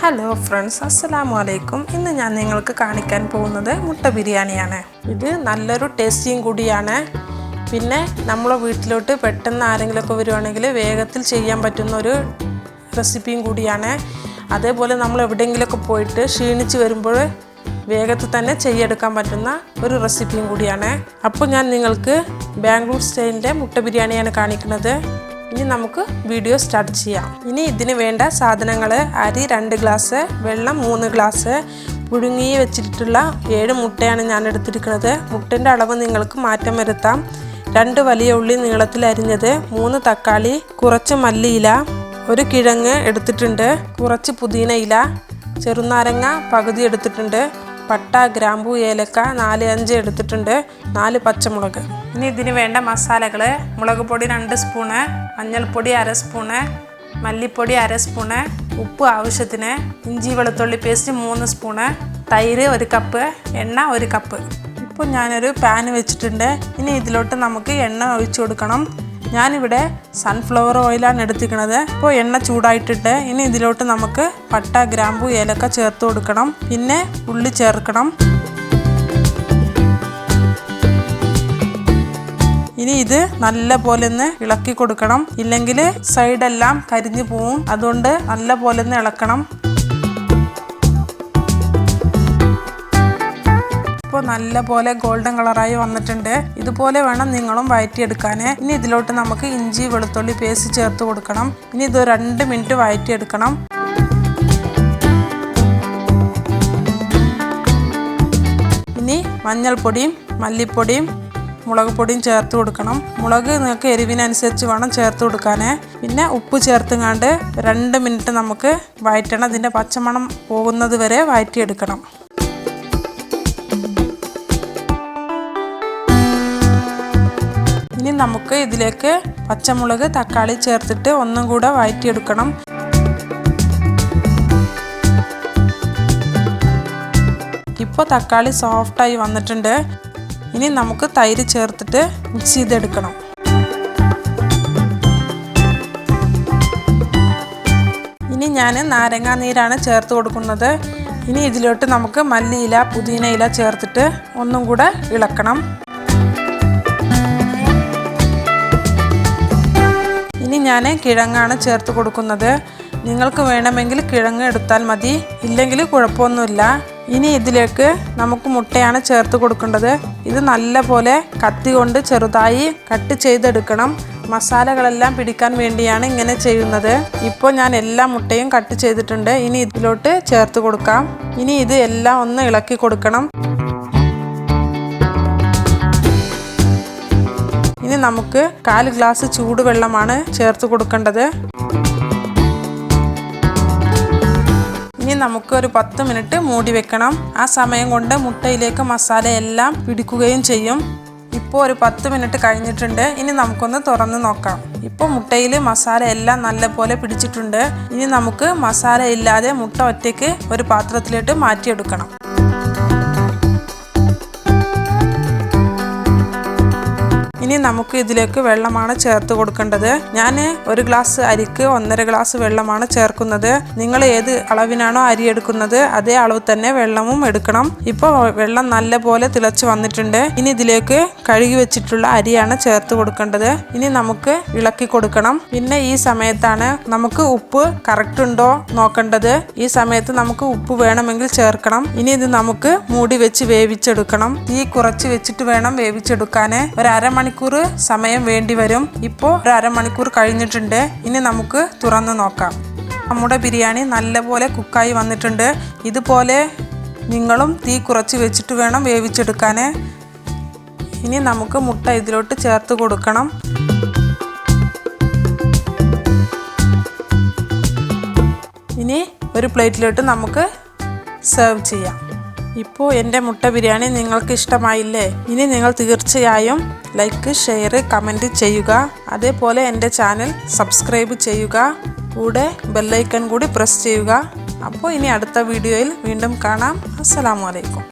Hello friends, അസ്സലാമു അലൈക്കും. ഇന്ന് ഞാൻ നിങ്ങൾക്ക് കാണിക്കാൻ പോകുന്നത് മുട്ട ബിരിയാണിയാണ്. ഇത് നല്ലൊരു ടേസ്റ്റിയും കൂടിയാണ്. പിന്നെ നമ്മളെ വീട്ടിലോട്ട് പെട്ടെന്ന് ആരെങ്കിലുമൊക്കെ വരുവാണെങ്കിൽ വേഗത്തിൽ ചെയ്യാൻ പറ്റുന്ന ഒരു റെസിപ്പിയും കൂടിയാണ്. അതേപോലെ നമ്മൾ എവിടെയെങ്കിലുമൊക്കെ പോയിട്ട് ക്ഷീണിച്ച് വരുമ്പോൾ വേഗത്തിൽ തന്നെ ചെയ്തെടുക്കാൻ പറ്റുന്ന ഒരു റെസിപ്പിയും കൂടിയാണ്. അപ്പോൾ ഞാൻ നിങ്ങൾക്ക് ബാംഗ്ലൂർ സ്റ്റൈലിൻ്റെ മുട്ട ബിരിയാണിയാണ് കാണിക്കുന്നത്. ഇനി നമുക്ക് വീഡിയോ സ്റ്റാർട്ട് ചെയ്യാം. ഇനി ഇതിന് വേണ്ട സാധനങ്ങൾ: അരി 2 ഗ്ലാസ്, വെള്ളം 3 ഗ്ലാസ്, പുഴുങ്ങി വെച്ചിട്ടുള്ള 7 മുട്ടയാണ് ഞാൻ എടുത്തിരിക്കുന്നത്. മുട്ടൻ്റെ അളവ് നിങ്ങൾക്ക് മാറ്റം വരുത്താം. 2 വലിയ ഉള്ളി നീളത്തിൽ അരിഞ്ഞത്, 3 തക്കാളി, കുറച്ച് മല്ലിയില, 1 കിഴങ്ങ് എടുത്തിട്ടുണ്ട്, കുറച്ച് പുതിന ഇല, ചെറുനാരങ്ങ പകുതി എടുത്തിട്ടുണ്ട്, പട്ട, ഗ്രാമ്പൂ, ഏലക്ക 4-5 എടുത്തിട്ടുണ്ട്, 4 പച്ചമുളക്. ഇനി ഇതിന് വേണ്ട മസാലകൾ: മുളക് പൊടി 2 സ്പൂണ്, മഞ്ഞൾപ്പൊടി 1/2 സ്പൂണ്, മല്ലിപ്പൊടി 1/2 സ്പൂണ്, ഉപ്പ് ആവശ്യത്തിന്, ഇഞ്ചി വെളുത്തുള്ളി പേസ്റ്റ് 3 സ്പൂണ്, തൈര് 1 കപ്പ്, എണ്ണ 1 കപ്പ്. ഇപ്പോൾ ഞാനൊരു പാൻ വെച്ചിട്ടുണ്ട്. ഇനി ഇതിലോട്ട് നമുക്ക് എണ്ണ ഒഴിച്ചു കൊടുക്കണം. ഞാനിവിടെ സൺഫ്ലവർ ഓയിലാണ് എടുത്തിരിക്കുന്നത്. ഇപ്പോൾ എണ്ണ ചൂടായിട്ടിട്ട് ഇനി ഇതിലോട്ട് നമുക്ക് പട്ട, ഗ്രാമ്പൂ, ഏലക്ക ചേർത്ത് കൊടുക്കണം. പിന്നെ ഉള്ളി ചേർക്കണം. ഇനി ഇത് നല്ല പോലെ ഒന്ന് ഇളക്കി കൊടുക്കണം, ഇല്ലെങ്കിൽ സൈഡെല്ലാം കരിഞ്ഞു പോവും. അതുകൊണ്ട് നല്ല പോലെ ഒന്ന് ഇളക്കണം. ഇപ്പോൾ നല്ല പോലെ ഗോൾഡൻ കളറായി വന്നിട്ടുണ്ട്. ഇതുപോലെ വേണം നിങ്ങളും വഴറ്റിയെടുക്കാൻ. ഇനി ഇതിലോട്ട് നമുക്ക് ഇഞ്ചി വെളുത്തുള്ളി പേസ്റ്റ് ചേർത്ത് കൊടുക്കണം. ഇനി ഇത് 2 മിനിറ്റ് വഴറ്റിയെടുക്കണം. ഇനി മഞ്ഞൾപ്പൊടിയും മല്ലിപ്പൊടിയും മുളക് പൊടിയും ചേർത്ത് കൊടുക്കണം. മുളക് നിങ്ങൾക്ക് എരിവിനനുസരിച്ച് വേണം ചേർത്ത് കൊടുക്കാൻ. പിന്നെ ഉപ്പ് ചേർത്തുങ്ങാണ്ട് 2 മിനിറ്റ് നമുക്ക് വഴറ്റണം. ഇതിൻ്റെ പച്ചമണം പോകുന്നത് വരെ വഴറ്റിയെടുക്കണം. ഇനി നമുക്ക് ഇതിലേക്ക് പച്ചമുളക്, തക്കാളി ചേർത്തിട്ട് ഒന്നും കൂടെ വഴറ്റിയെടുക്കണം. ഇപ്പോൾ തക്കാളി സോഫ്റ്റായി വന്നിട്ടുണ്ട്. ഇനി നമുക്ക് തൈര് ചേർത്തിട്ട് മിക്സ് ചെയ്തെടുക്കണം. ഇനി ഞാൻ നാരങ്ങാ നീരാണ് ചേർത്ത് കൊടുക്കുന്നത്. ഇനി ഇതിലോട്ട് നമുക്ക് മല്ലിയില, പുതിന ഇല ചേർത്തിട്ട് ഒന്നും കൂടെ ഇളക്കണം. ഇനി ഞാൻ കിഴങ്ങാണ് ചേർത്ത് കൊടുക്കുന്നത്. നിങ്ങൾക്ക് വേണമെങ്കിൽ കിഴങ്ങ് എടുത്താൽ മതി, ഇല്ലെങ്കിൽ കുഴപ്പമൊന്നുമില്ല. ഇനി ഇതിലേക്ക് നമുക്ക് മുട്ടയാണ് ചേർത്ത് കൊടുക്കേണ്ടത്. ഇത് നല്ല പോലെ കത്തി കൊണ്ട് ചെറുതായി കട്ട് ചെയ്തെടുക്കണം. മസാലകളെല്ലാം പിടിക്കാൻ വേണ്ടിയാണ് ഇങ്ങനെ ചെയ്യുന്നത്. ഇപ്പോൾ ഞാൻ എല്ലാ മുട്ടയും കട്ട് ചെയ്തിട്ടുണ്ട്. ഇനി ഇതിലോട്ട് ചേർത്ത് കൊടുക്കാം. ഇനി ഇത് എല്ലാം ഒന്ന് ഇളക്കി കൊടുക്കണം. ഇനി നമുക്ക് 1/4 ഗ്ലാസ് ചൂടുവെള്ളമാണ് ചേർത്ത് കൊടുക്കേണ്ടത്. ഇനി നമുക്ക് ഒരു 10 മിനിറ്റ് മൂടി വെക്കണം. ആ സമയം കൊണ്ട് മുട്ടയിലേക്ക് മസാല എല്ലാം പിടിക്കുകയും ചെയ്യും. ഇപ്പോൾ ഒരു 10 മിനിറ്റ് കഴിഞ്ഞിട്ടുണ്ട്. ഇനി നമുക്കൊന്ന് തുറന്ന് നോക്കാം. ഇപ്പോൾ മുട്ടയിൽ മസാല എല്ലാം നല്ലപോലെ പിടിച്ചിട്ടുണ്ട്. ഇനി നമുക്ക് മസാല ഇല്ലാതെ മുട്ട ഒറ്റയ്ക്ക് ഒരു പാത്രത്തിലോട്ട് മാറ്റിയെടുക്കണം. ഇനി നമുക്ക് ഇതിലേക്ക് വെള്ളമാണ് ചേർത്ത് കൊടുക്കേണ്ടത്. ഞാൻ 1 ഗ്ലാസ് അരിക്ക് 1.5 ഗ്ലാസ് വെള്ളമാണ് ചേർക്കുന്നത്. നിങ്ങൾ ഏത് അളവിനാണോ അരി എടുക്കുന്നത് അതേ അളവ് തന്നെ വെള്ളവും എടുക്കണം. ഇപ്പോൾ വെള്ളം നല്ല പോലെ തിളച്ച് വന്നിട്ടുണ്ട്. ഇനി ഇതിലേക്ക് കഴുകി വെച്ചിട്ടുള്ള അരിയാണ് ചേർത്ത് കൊടുക്കേണ്ടത്. ഇനി നമുക്ക് ഇളക്കി കൊടുക്കണം. പിന്നെ ഈ സമയത്താണ് നമുക്ക് ഉപ്പ് കറക്റ്റ് ഉണ്ടോ നോക്കേണ്ടത്. ഈ സമയത്ത് നമുക്ക് ഉപ്പ് വേണമെങ്കിൽ ചേർക്കണം. ഇനി ഇത് നമുക്ക് മൂടി വെച്ച് വേവിച്ചെടുക്കണം. തീ കുറച്ച് വെച്ചിട്ട് വേണം വേവിച്ചെടുക്കാൻ. ഒരു അരമണിക്കൂർ സമയം വേണ്ടി വരും. ഇപ്പോൾ ഒരു അരമണിക്കൂർ കഴിഞ്ഞിട്ടുണ്ട്. ഇനി നമുക്ക് തുറന്ന് നോക്കാം. നമ്മുടെ ബിരിയാണി നല്ലപോലെ കുക്കായി വന്നിട്ടുണ്ട്. ഇതുപോലെ നിങ്ങളും തീ കുറച്ച് വെച്ചിട്ട് വേണം വേവിച്ചെടുക്കാൻ. ഇനി നമുക്ക് മുട്ട ഇതിലോട്ട് ചേർത്ത് കൊടുക്കണം. ഇനി ഒരു പ്ലേറ്റിലോട്ട് നമുക്ക് സെർവ് ചെയ്യാം. ഇപ്പോൾ എൻ്റെ മുട്ട ബിരിയാണി നിങ്ങൾക്ക് ഇഷ്ടമായില്ലേ? ഇനി നിങ്ങൾ തീർച്ചയായും ലൈക്ക്, ഷെയർ, കമൻറ്റ് ചെയ്യുക. അതേപോലെ എൻ്റെ ചാനൽ സബ്സ്ക്രൈബ് ചെയ്യുക. കൂടെ ബെല്ലൈക്കൺ കൂടി പ്രസ് ചെയ്യുക. അപ്പോൾ ഇനി അടുത്ത വീഡിയോയിൽ വീണ്ടും കാണാം. അസ്സലാമു അലൈക്കും.